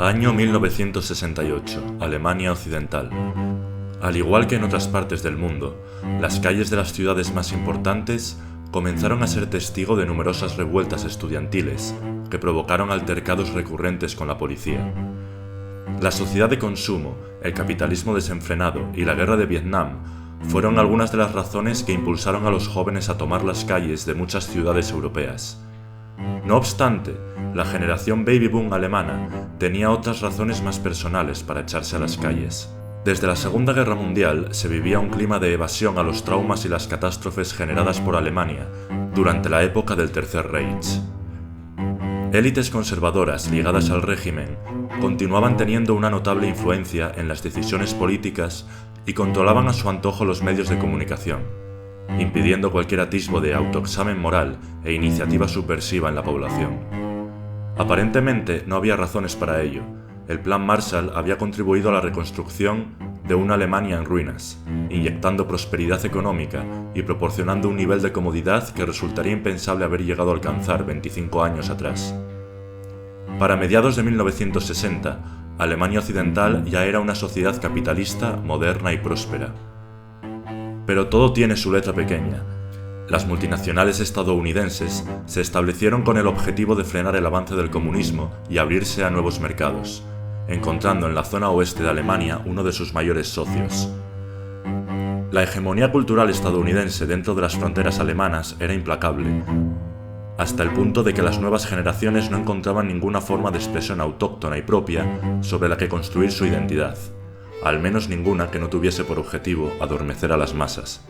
Año 1968, Alemania Occidental. Al igual que en otras partes del mundo, las calles de las ciudades más importantes comenzaron a ser testigo de numerosas revueltas estudiantiles que provocaron altercados recurrentes con la policía. La sociedad de consumo, el capitalismo desenfrenado y la guerra de Vietnam fueron algunas de las razones que impulsaron a los jóvenes a tomar las calles de muchas ciudades europeas. No obstante, la generación baby boom alemana tenía otras razones más personales para echarse a las calles. Desde la Segunda Guerra Mundial se vivía un clima de evasión a los traumas y las catástrofes generadas por Alemania durante la época del Tercer Reich. Élites conservadoras ligadas al régimen continuaban teniendo una notable influencia en las decisiones políticas y controlaban a su antojo los medios de comunicación, impidiendo cualquier atisbo de autoexamen moral e iniciativa subversiva en la población. Aparentemente no había razones para ello. El Plan Marshall había contribuido a la reconstrucción de una Alemania en ruinas, inyectando prosperidad económica y proporcionando un nivel de comodidad que resultaría impensable haber llegado a alcanzar 25 años atrás. Para mediados de 1960, Alemania Occidental ya era una sociedad capitalista, moderna y próspera. Pero todo tiene su letra pequeña. Las multinacionales estadounidenses se establecieron con el objetivo de frenar el avance del comunismo y abrirse a nuevos mercados, encontrando en la zona oeste de Alemania uno de sus mayores socios. La hegemonía cultural estadounidense dentro de las fronteras alemanas era implacable, hasta el punto de que las nuevas generaciones no encontraban ninguna forma de expresión autóctona y propia sobre la que construir su identidad, al menos ninguna que no tuviese por objetivo adormecer a las masas.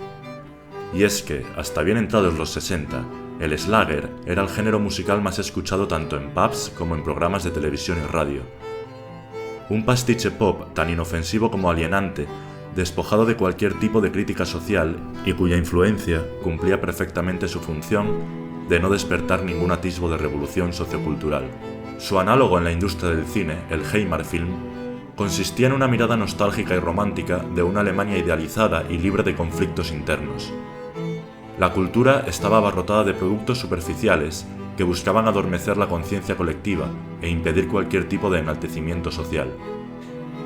Y es que, hasta bien entrados los 60, el Schlager era el género musical más escuchado tanto en pubs como en programas de televisión y radio. Un pastiche pop tan inofensivo como alienante, despojado de cualquier tipo de crítica social y cuya influencia cumplía perfectamente su función de no despertar ningún atisbo de revolución sociocultural. Su análogo en la industria del cine, el Heimatfilm, consistía en una mirada nostálgica y romántica de una Alemania idealizada y libre de conflictos internos. La cultura estaba abarrotada de productos superficiales que buscaban adormecer la conciencia colectiva e impedir cualquier tipo de enaltecimiento social.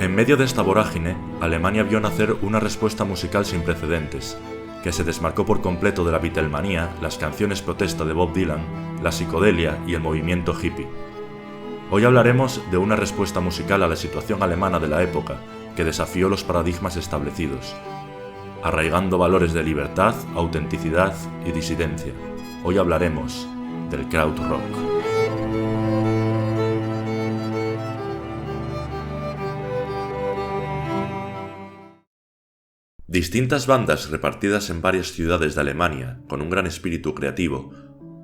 En medio de esta vorágine, Alemania vio nacer una respuesta musical sin precedentes, que se desmarcó por completo de la Beatlemanía, las canciones protesta de Bob Dylan, la psicodelia y el movimiento hippie. Hoy hablaremos de una respuesta musical a la situación alemana de la época que desafió los paradigmas establecidos, arraigando valores de libertad, autenticidad y disidencia. Hoy hablaremos del krautrock. Distintas bandas repartidas en varias ciudades de Alemania, con un gran espíritu creativo,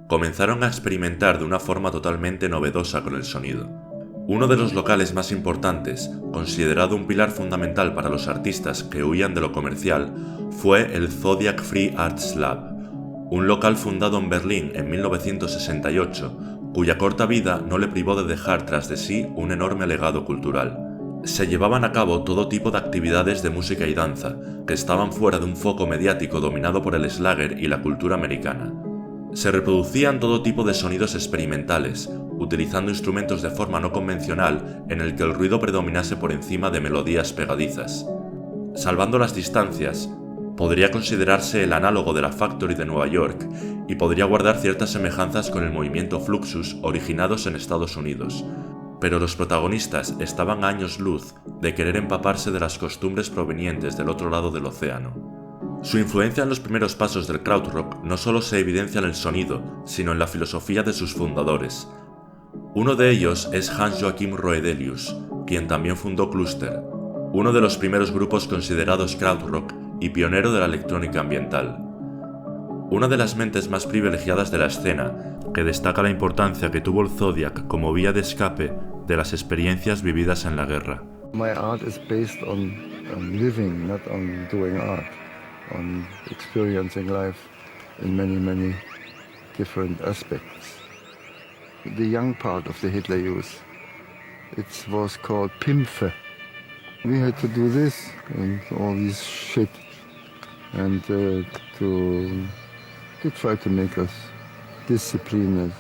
comenzaron a experimentar de una forma totalmente novedosa con el sonido. Uno de los locales más importantes, considerado un pilar fundamental para los artistas que huían de lo comercial, fue el Zodiac Free Arts Lab, un local fundado en Berlín en 1968, cuya corta vida no le privó de dejar tras de sí un enorme legado cultural. Se llevaban a cabo todo tipo de actividades de música y danza, que estaban fuera de un foco mediático dominado por el Schlager y la cultura americana. Se reproducían todo tipo de sonidos experimentales, utilizando instrumentos de forma no convencional en el que el ruido predominase por encima de melodías pegadizas. Salvando las distancias, podría considerarse el análogo de la Factory de Nueva York y podría guardar ciertas semejanzas con el movimiento Fluxus originados en Estados Unidos, pero los protagonistas estaban a años luz de querer empaparse de las costumbres provenientes del otro lado del océano. Su influencia en los primeros pasos del krautrock no solo se evidencia en el sonido, sino en la filosofía de sus fundadores. Uno de ellos es Hans Joachim Roedelius, quien también fundó Cluster, uno de los primeros grupos considerados krautrock y pionero de la electrónica ambiental. Una de las mentes más privilegiadas de la escena, que destaca la importancia que tuvo el Zodiac como vía de escape de las experiencias vividas en la guerra. My art is based on living, not on doing art, on experiencing life in many different aspects. The young part of the Hitler Youth, it was called Pimpfe. We had to do this and all this shit, and to try to make us disciplined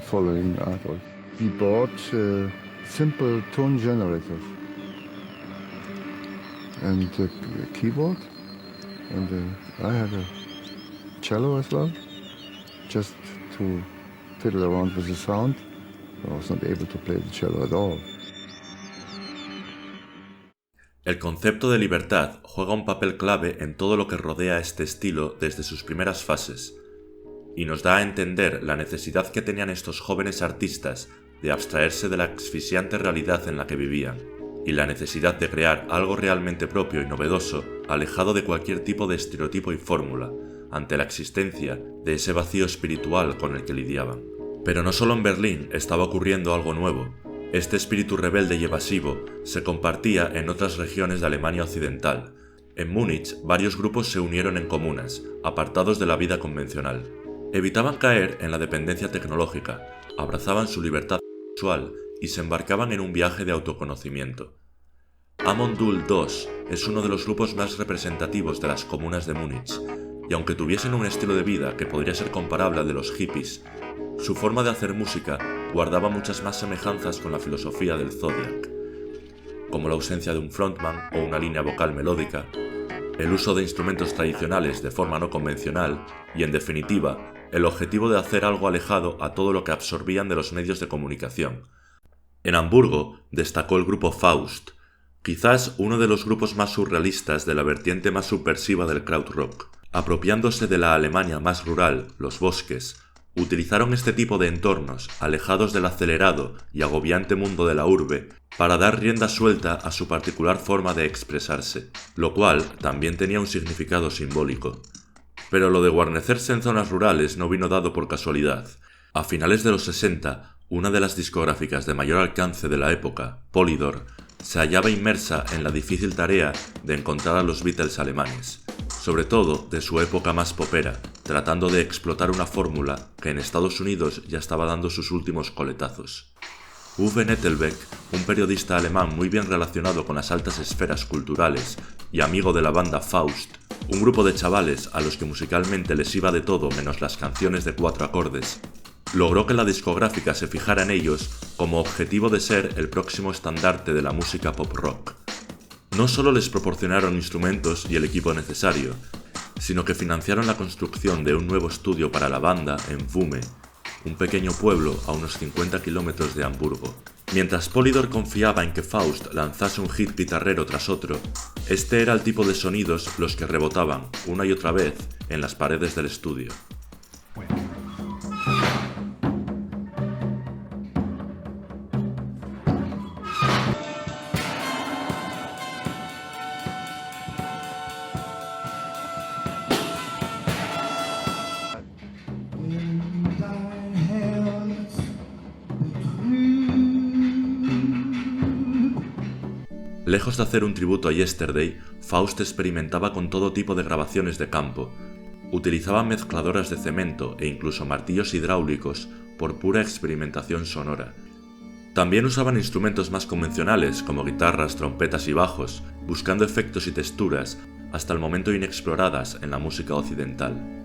following art. We bought simple tone generator and a keyboard, and I had a cello as well, just to fiddle around with the sound. I was not able to play the cello at all. El concepto de libertad juega un papel clave en todo lo que rodea este estilo desde sus primeras fases, y nos da a entender la necesidad que tenían estos jóvenes artistas de abstraerse de la asfixiante realidad en la que vivían, y la necesidad de crear algo realmente propio y novedoso, alejado de cualquier tipo de estereotipo y fórmula, ante la existencia de ese vacío espiritual con el que lidiaban. Pero no solo en Berlín estaba ocurriendo algo nuevo. Este espíritu rebelde y evasivo se compartía en otras regiones de Alemania Occidental. En Múnich, varios grupos se unieron en comunas, apartados de la vida convencional. Evitaban caer en la dependencia tecnológica, abrazaban su libertad sexual y se embarcaban en un viaje de autoconocimiento. Amon Düül II es uno de los grupos más representativos de las comunas de Múnich, y aunque tuviesen un estilo de vida que podría ser comparable al de los hippies, su forma de hacer música guardaba muchas más semejanzas con la filosofía del Zodiac, como la ausencia de un frontman o una línea vocal melódica, el uso de instrumentos tradicionales de forma no convencional y, en definitiva, el objetivo de hacer algo alejado a todo lo que absorbían de los medios de comunicación. En Hamburgo destacó el grupo Faust, quizás uno de los grupos más surrealistas de la vertiente más subversiva del krautrock. Apropiándose de la Alemania más rural, los bosques, utilizaron este tipo de entornos, alejados del acelerado y agobiante mundo de la urbe, para dar rienda suelta a su particular forma de expresarse, lo cual también tenía un significado simbólico. Pero lo de guarnecerse en zonas rurales no vino dado por casualidad. A finales de los 60, una de las discográficas de mayor alcance de la época, Polydor, se hallaba inmersa en la difícil tarea de encontrar a los Beatles alemanes, sobre todo de su época más popera, tratando de explotar una fórmula que en Estados Unidos ya estaba dando sus últimos coletazos. Uwe Nettelbeck, un periodista alemán muy bien relacionado con las altas esferas culturales y amigo de la banda Faust, un grupo de chavales a los que musicalmente les iba de todo menos las canciones de 4 acordes, logró que la discográfica se fijara en ellos como objetivo de ser el próximo estandarte de la música pop-rock. No solo les proporcionaron instrumentos y el equipo necesario, sino que financiaron la construcción de un nuevo estudio para la banda en Wumme, un pequeño pueblo a unos 50 kilómetros de Hamburgo. Mientras Polydor confiaba en que Faust lanzase un hit guitarrero tras otro, este era el tipo de sonidos los que rebotaban una y otra vez en las paredes del estudio. Lejos de hacer un tributo a Yesterday, Faust experimentaba con todo tipo de grabaciones de campo. Utilizaba mezcladoras de cemento e incluso martillos hidráulicos por pura experimentación sonora. También usaban instrumentos más convencionales como guitarras, trompetas y bajos, buscando efectos y texturas hasta el momento inexploradas en la música occidental.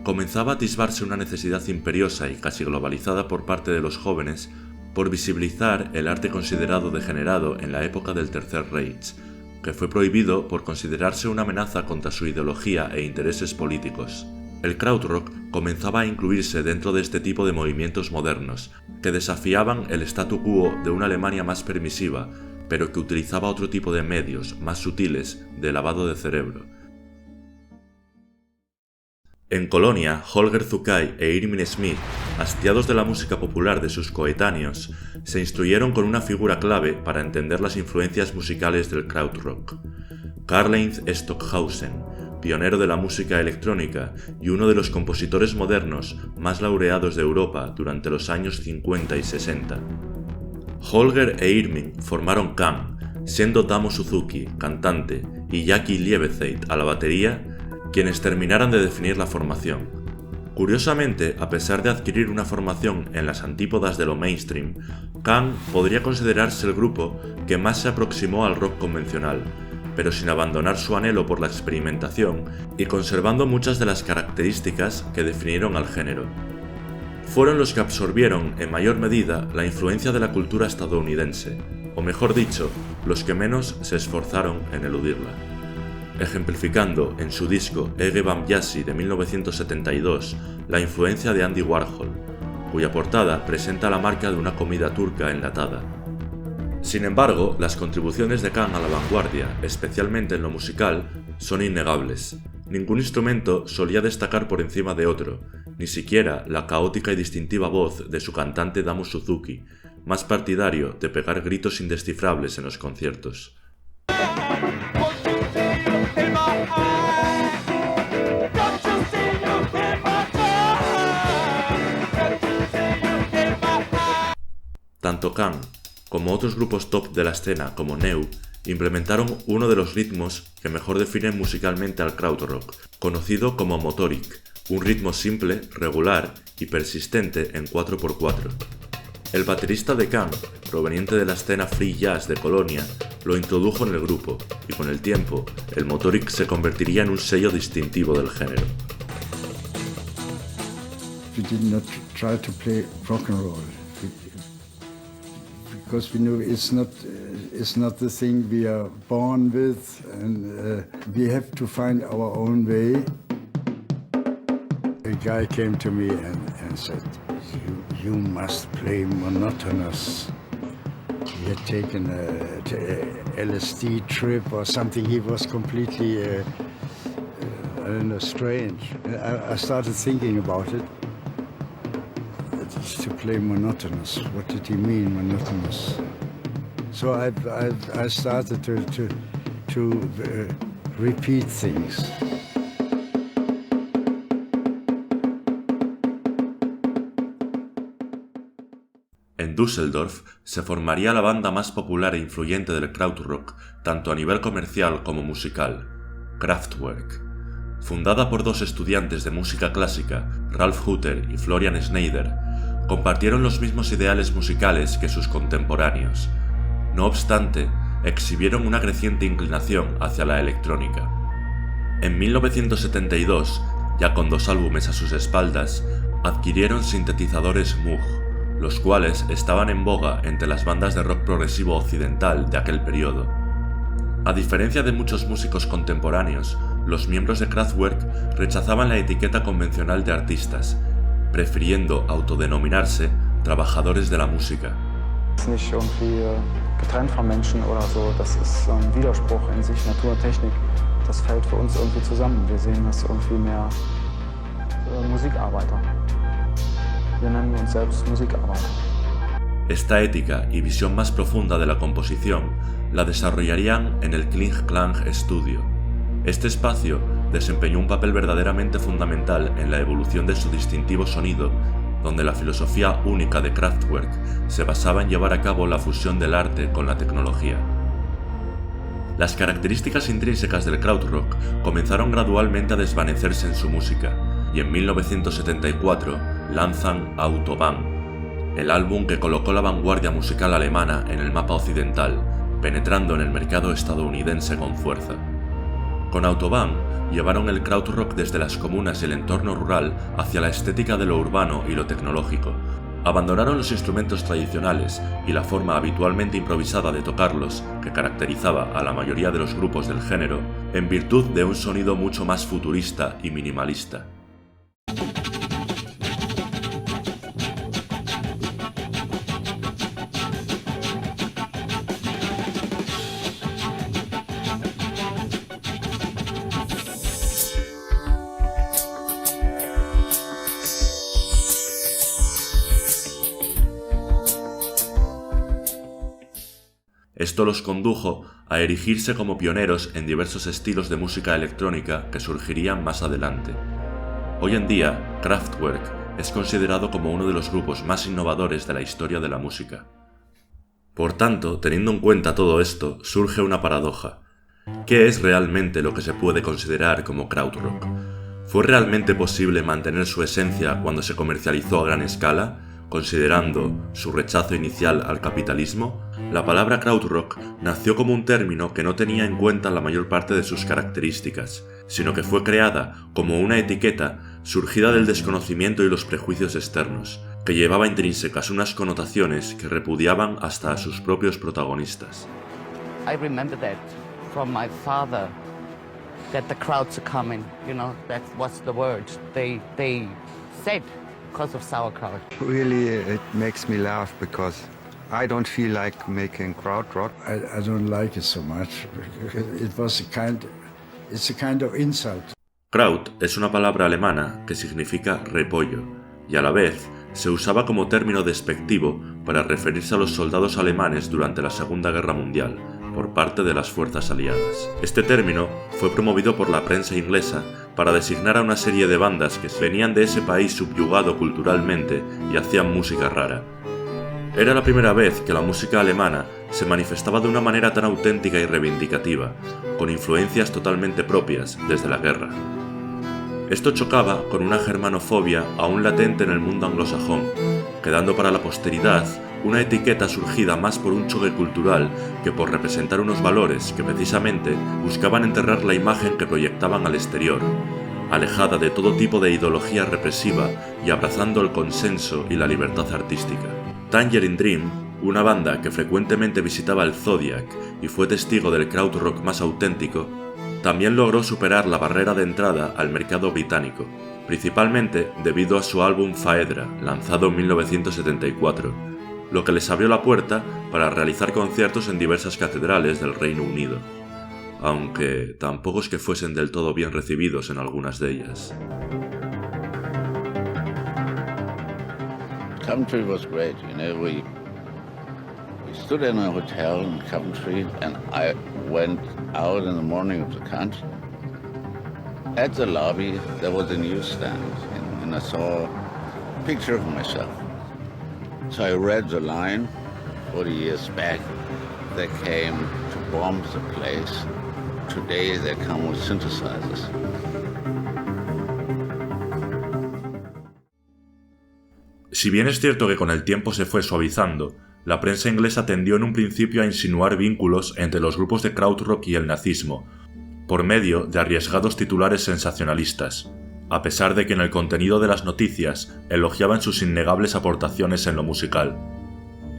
Comenzaba a atisbarse una necesidad imperiosa y casi globalizada por parte de los jóvenes por visibilizar el arte considerado degenerado en la época del Tercer Reich, que fue prohibido por considerarse una amenaza contra su ideología e intereses políticos. El krautrock comenzaba a incluirse dentro de este tipo de movimientos modernos, que desafiaban el statu quo de una Alemania más permisiva, pero que utilizaba otro tipo de medios, más sutiles, de lavado de cerebro. En Colonia, Holger Zuckay e Irving Smith, hastiados de la música popular de sus coetáneos, se instruyeron con una figura clave para entender las influencias musicales del krautrock: Karlheinz Stockhausen, pionero de la música electrónica y uno de los compositores modernos más laureados de Europa durante los años 50 y 60. Holger e Irving formaron Can, siendo Damo Suzuki, cantante, y Jackie Liebezeit a la batería, quienes terminaran de definir la formación. Curiosamente, a pesar de adquirir una formación en las antípodas de lo mainstream, Can podría considerarse el grupo que más se aproximó al rock convencional, pero sin abandonar su anhelo por la experimentación y conservando muchas de las características que definieron al género. fueron los que absorbieron en mayor medida la influencia de la cultura estadounidense, o mejor dicho, los que menos se esforzaron en eludirla. Ejemplificando en su disco Ege Bamyasi de 1972 la influencia de Andy Warhol, cuya portada presenta la marca de una comida turca enlatada. Sin embargo, las contribuciones de Can a la vanguardia, especialmente en lo musical, son innegables. Ningún instrumento solía destacar por encima de otro, ni siquiera la caótica y distintiva voz de su cantante Damu Suzuki, más partidario de pegar gritos indescifrables en los conciertos. Tanto Can como otros grupos top de la escena como Neu implementaron uno de los ritmos que mejor definen musicalmente al krautrock, conocido como motoric, un ritmo simple, regular y persistente en 4x4. El baterista de Can, proveniente de la escena free jazz de Colonia, lo introdujo en el grupo y con el tiempo el motoric se convertiría en un sello distintivo del género. We did not try to play rock and roll. Because we knew it's not the thing we are born with, and we have to find our own way. A guy came to me and said, you must play monotonous. He had taken a LSD trip or something. He was completely, I don't know, strange. I started thinking about it. To play monotonous. What did he mean, monotonous? So I started to repeat things. En Düsseldorf se formaría la banda más popular e influyente del krautrock, tanto a nivel comercial como musical, Kraftwerk. Fundada por dos estudiantes de música clásica, Ralf Hutter y Florian Schneider, compartieron los mismos ideales musicales que sus contemporáneos. No obstante, exhibieron una creciente inclinación hacia la electrónica. En 1972, ya con 2 álbumes a sus espaldas, adquirieron sintetizadores Moog, los cuales estaban en boga entre las bandas de rock progresivo occidental de aquel periodo. A diferencia de muchos músicos contemporáneos, los miembros de Kraftwerk rechazaban la etiqueta convencional de artistas, prefiriendo autodenominarse trabajadores de la música. Es nicht irgendwie getrennt von Menschen oder so, das ist so ein Widerspruch in sich, Natur und Technik. Das fällt für uns irgendwie zusammen. Wir sehen das irgendwie mehr Musikarbeiter. Wir nennen uns selbst Musikarbeiter. Esta ética y visión más profunda de la composición la desarrollarían en el Kling Klang Studio. Este espacio desempeñó un papel verdaderamente fundamental en la evolución de su distintivo sonido, donde la filosofía única de Kraftwerk se basaba en llevar a cabo la fusión del arte con la tecnología. Las características intrínsecas del krautrock comenzaron gradualmente a desvanecerse en su música, y en 1974 lanzan Autobahn, el álbum que colocó la vanguardia musical alemana en el mapa occidental, penetrando en el mercado estadounidense con fuerza. Con Autobahn llevaron el krautrock desde las comunas y el entorno rural hacia la estética de lo urbano y lo tecnológico. Abandonaron los instrumentos tradicionales y la forma habitualmente improvisada de tocarlos, que caracterizaba a la mayoría de los grupos del género, en virtud de un sonido mucho más futurista y minimalista. Esto los condujo a erigirse como pioneros en diversos estilos de música electrónica que surgirían más adelante. Hoy en día, Kraftwerk es considerado como uno de los grupos más innovadores de la historia de la música. Por tanto, teniendo en cuenta todo esto, surge una paradoja. ¿Qué es realmente lo que se puede considerar como krautrock? ¿Fue realmente posible mantener su esencia cuando se comercializó a gran escala, considerando su rechazo inicial al capitalismo? La palabra krautrock nació como un término que no tenía en cuenta la mayor parte de sus características, sino que fue creada como una etiqueta surgida del desconocimiento y los prejuicios externos, que llevaba intrínsecas unas connotaciones que repudiaban hasta a sus propios protagonistas. I remember that from my father, that the crowds are coming, that was the word they said because of sauerkraut. Really, it makes me laugh because I don't feel like making krautrock. I don't like it so much. It's a kind of insult. Kraut es una palabra alemana que significa repollo y a la vez se usaba como término despectivo para referirse a los soldados alemanes durante la Segunda Guerra Mundial por parte de las fuerzas aliadas. Este término fue promovido por la prensa inglesa para designar a una serie de bandas que venían de ese país subyugado culturalmente y hacían música rara. Era la primera vez que la música alemana se manifestaba de una manera tan auténtica y reivindicativa, con influencias totalmente propias desde la guerra. Esto chocaba con una germanofobia aún latente en el mundo anglosajón, quedando para la posteridad una etiqueta surgida más por un choque cultural que por representar unos valores que precisamente buscaban enterrar la imagen que proyectaban al exterior, alejada de todo tipo de ideología represiva y abrazando el consenso y la libertad artística. Tangerine Dream, una banda que frecuentemente visitaba el Zodiac y fue testigo del krautrock más auténtico, también logró superar la barrera de entrada al mercado británico, principalmente debido a su álbum Phaedra, lanzado en 1974, lo que les abrió la puerta para realizar conciertos en diversas catedrales del Reino Unido, aunque tampoco es que fuesen del todo bien recibidos en algunas de ellas. Coventry was great, we stood in a hotel in Coventry and I went out in the morning of the country. At the lobby there was a newsstand and I saw a picture of myself. So I read the line 40 years back. They came to bomb the place. Today they come with synthesizers. Si bien es cierto que con el tiempo se fue suavizando, la prensa inglesa tendió en un principio a insinuar vínculos entre los grupos de krautrock y el nazismo, por medio de arriesgados titulares sensacionalistas, a pesar de que en el contenido de las noticias elogiaban sus innegables aportaciones en lo musical.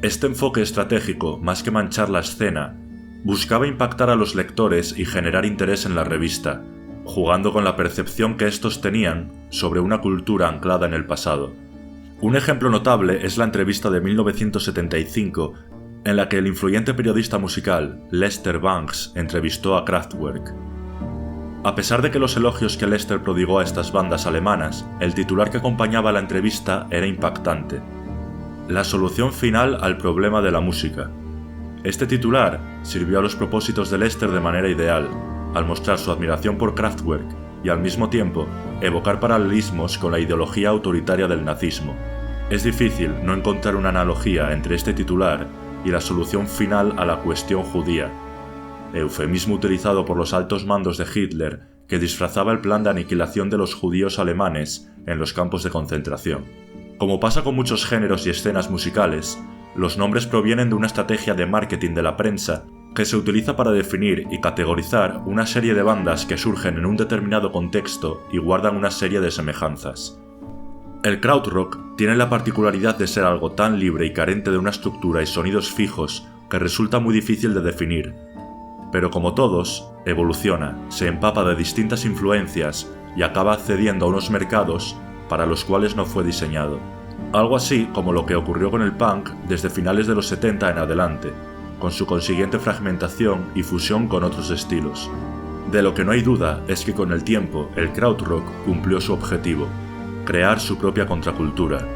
Este enfoque estratégico, más que manchar la escena, buscaba impactar a los lectores y generar interés en la revista, jugando con la percepción que estos tenían sobre una cultura anclada en el pasado. Un ejemplo notable es la entrevista de 1975 en la que el influyente periodista musical Lester Bangs entrevistó a Kraftwerk. A pesar de que los elogios que Lester prodigó a estas bandas alemanas, el titular que acompañaba la entrevista era impactante: la solución final al problema de la música. Este titular sirvió a los propósitos de Lester de manera ideal, al mostrar su admiración por Kraftwerk y al mismo tiempo evocar paralelismos con la ideología autoritaria del nazismo. Es difícil no encontrar una analogía entre este titular y la solución final a la cuestión judía, eufemismo utilizado por los altos mandos de Hitler que disfrazaba el plan de aniquilación de los judíos alemanes en los campos de concentración. Como pasa con muchos géneros y escenas musicales, los nombres provienen de una estrategia de marketing de la prensa que se utiliza para definir y categorizar una serie de bandas que surgen en un determinado contexto y guardan una serie de semejanzas. El krautrock tiene la particularidad de ser algo tan libre y carente de una estructura y sonidos fijos que resulta muy difícil de definir, pero como todos, evoluciona, se empapa de distintas influencias y acaba accediendo a unos mercados para los cuales no fue diseñado. Algo así como lo que ocurrió con el punk desde finales de los 70 en adelante, con su consiguiente fragmentación y fusión con otros estilos. De lo que no hay duda es que con el tiempo el krautrock cumplió su objetivo: crear su propia contracultura,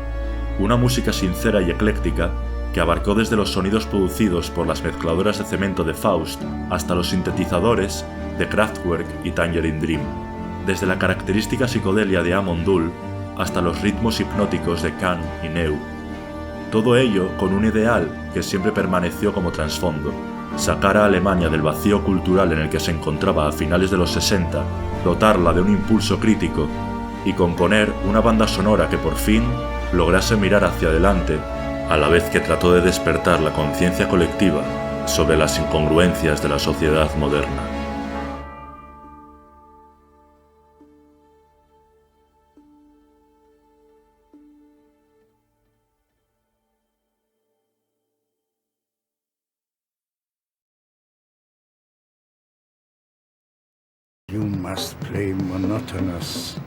una música sincera y ecléctica que abarcó desde los sonidos producidos por las mezcladoras de cemento de Faust hasta los sintetizadores de Kraftwerk y Tangerine Dream, desde la característica psicodelia de Amon Düül hasta los ritmos hipnóticos de Can y Neu. Todo ello con un ideal que siempre permaneció como trasfondo: sacar a Alemania del vacío cultural en el que se encontraba a finales de los 60, dotarla de un impulso crítico y componer una banda sonora que por fin lograse mirar hacia adelante, a la vez que trató de despertar la conciencia colectiva sobre las incongruencias de la sociedad moderna. must play monotonous.